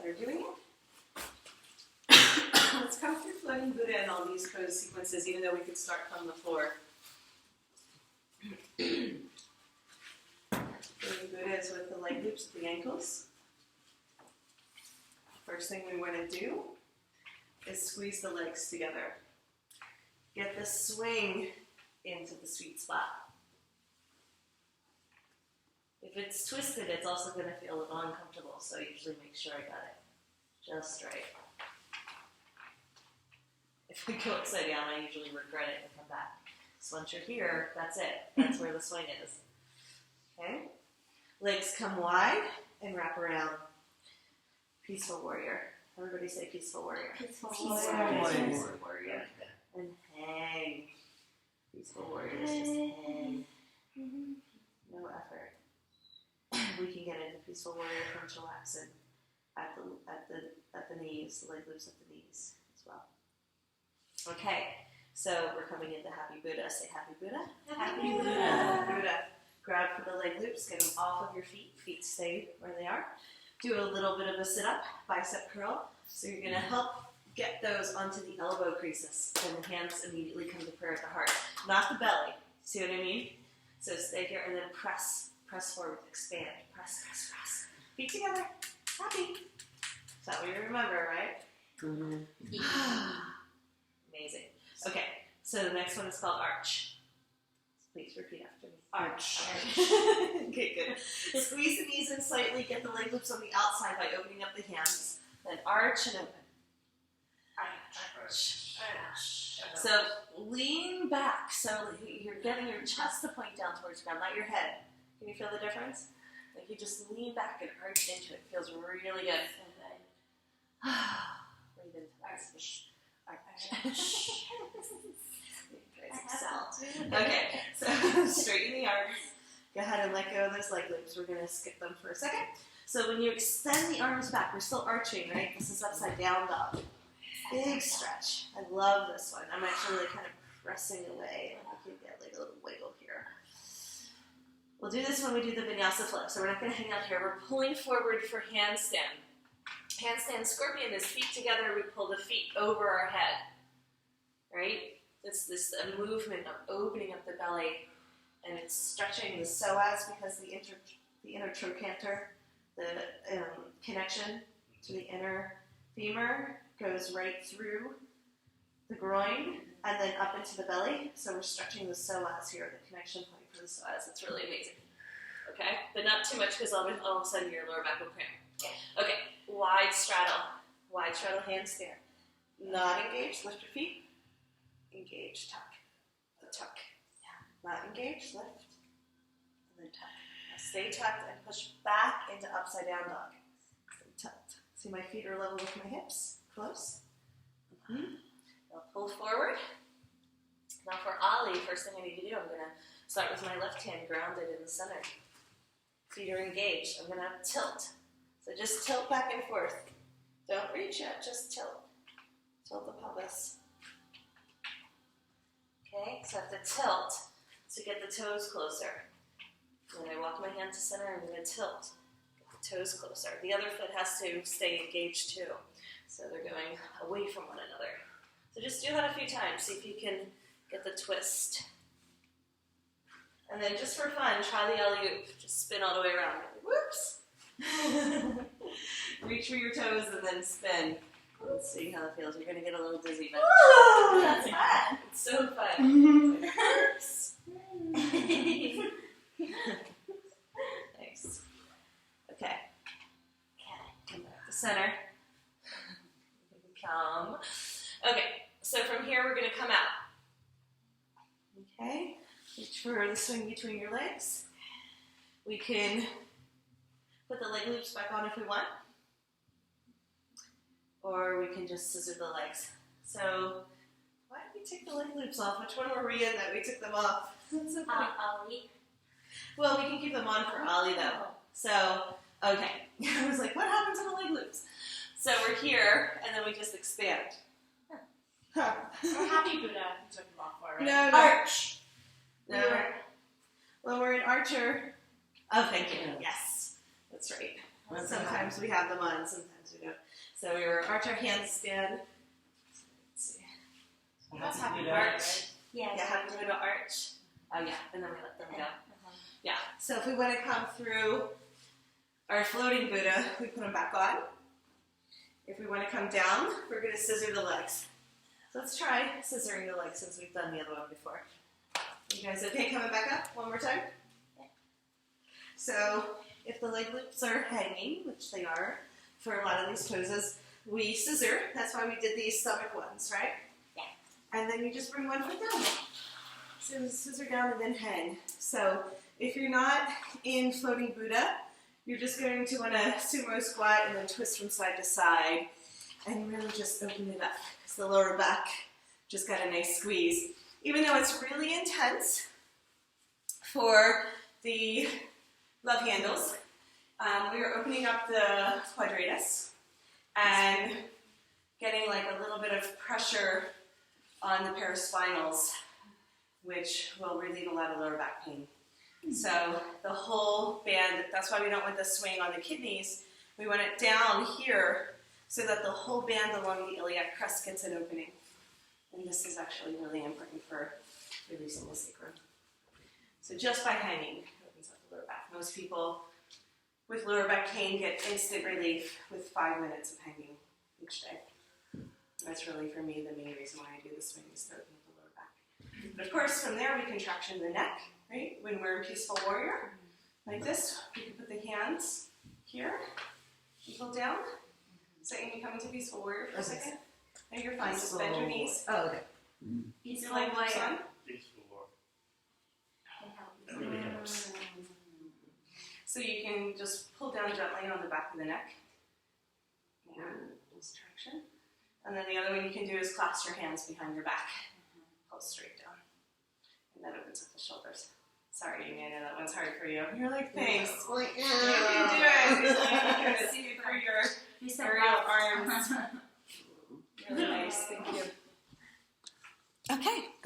you're doing it. Let's come through floating Buddha in all these pose sequences, even though we could start from the floor. Floating Buddha is with the leg loops at the ankles. First thing we want to do is squeeze the legs together. Get the swing into the sweet spot. If it's twisted, it's also going to feel a little uncomfortable, so usually make sure I got it just right. If we go upside down, I usually regret it and come back. So once you're here, that's it. That's where the swing is. Okay? Legs come wide and wrap around. Peaceful warrior. Everybody say peaceful warrior. Peaceful warrior. And hang. Peaceful warriors just hang. No effort. We can get into peaceful warrior from chillaxing at the knees, the leg loops at the knees as well. Okay, so we're coming into Happy Buddha. Say Happy Buddha. Happy Buddha. Happy Buddha. Grab for the leg loops, get them off of your feet. Feet stay where they are. Do a little bit of a sit-up, bicep curl. So you're going to help get those onto the elbow creases, and the hands immediately come to prayer at the heart. Not the belly. See what I mean? So stay here and then press forward, expand. Press. Feet together. Happy. Is that what you remember, right? Mm-hmm. Amazing. Okay, so the next one is called arch. Please repeat after me. Arch. Okay, good. Squeeze the knees in slightly, get the leg loops on the outside by opening up the hands. Then arch and open. Arch. So lean back, so you're getting your chest to point down towards the ground, not your head. Can you feel the difference? Like you just lean back and arch into it. Feels really good. Breathe into that. Arch. Okay, so straighten the arms. Go ahead and let go of those leg loops. We're going to skip them for a second. So when you extend the arms back, we're still arching, right? This is upside down dog. Big stretch. I love this one. I'm actually like kind of pressing away. I can get like a little wiggle here. We'll do this when we do the vinyasa flip. So we're not going to hang out here. We're pulling forward for handstand. Handstand scorpion is feet together. We pull the feet over our head. Right? It's this movement of opening up the belly, and it's stretching the psoas because the inner trochanter, the connection to the inner femur goes right through the groin and then up into the belly. So we're stretching the psoas here, the connection point for the psoas. It's really amazing. Okay, but not too much because all of a sudden your lower back will cramp. Okay, wide straddle handstand. Not engaged, lift your feet. Engage, tuck. The tuck. Yeah. Not engaged, lift. And then tuck. Now stay tucked and push back into upside down dog. Stay tucked. See my feet are level with my hips. Close. Now pull forward. Now for Ali, first thing I need to do, I'm going to start with my left hand grounded in the center. Feet are engaged. I'm going to tilt. So just tilt back and forth. Don't reach yet, just tilt. Tilt the pelvis. Okay, so I have to tilt to get the toes closer. When I walk my hand to center, I'm going to tilt. Get the toes closer. The other foot has to stay engaged too. So they're going away from one another. So just do that a few times. See if you can get the twist. And then just for fun, try the alley-oop. Just spin all the way around. Whoops! Reach for your toes and then spin. Let's see how it feels. You're going to get a little dizzy. But Ooh, that's fun. It's so fun. It hurts. Nice. Okay. Come back to center. Come. Okay. So from here, we're going to come out. Okay. Reach for the swing between your legs. We can put the leg loops back on if we want. Or we can just scissor the legs. So, why did we take the leg loops off? Which one were we in that we took them off? Ali. Well, we can keep them on for Ali though. So, okay. I was like, what happens to the leg loops? So we're here, and then we just expand. Or Happy Buddha, you took them off for, right? No. Arch. No. When we're in Archer. Oh, thank you. Yes. That's right. Sometimes we have them on, sometimes we don't. So we arch our handstand. Let's see. That's happy Arch. Yeah. Yeah, have to do an arch. Oh yeah, and then we let them go. Yeah. So if we want to come through our floating Buddha, we put them back on. If we want to come down, we're going to scissor the legs. So let's try scissoring the legs since we've done the other one before. You guys okay coming back up one more time? Yeah. So if the leg loops are hanging, which they are for a lot of these poses, we scissor. That's why we did these stomach ones, right? Yeah. And then you just bring one foot down. So scissor down and then hang. So if you're not in floating Buddha, you're just going to want to sumo squat and then twist from side to side and really just open it up because the lower back just got a nice squeeze. Even though it's really intense for the love handles, we are opening up the quadratus and getting like a little bit of pressure on the paraspinals, which will relieve a lot of lower back pain. So the whole band, that's why we don't want the swing on the kidneys. We want it down here so that the whole band along the iliac crest gets an opening. And this is actually really important for releasing the sacrum. So just by hanging, it opens up the lower back. Most people with lower back pain get instant relief with 5 minutes of hanging each day. That's really, for me, the main reason why I do the swing is to open up the lower back. But of course, from there, we can traction the neck. Right? When we're in Peaceful Warrior, like this, we can put the hands here, and pull down. So you can come into Peaceful Warrior for a second. No, you're fine, just bend your knees. Oh, okay. Peaceful Warrior. On. Peaceful Warrior. So you can just pull down gently on the back of the neck. And just traction. And then the other one you can do is clasp your hands behind your back. Pull straight down. And that opens up the shoulders. Sorry, I know that one's hard for you. You're like, thanks. Like, You can do it. You can see it through your aerial arms.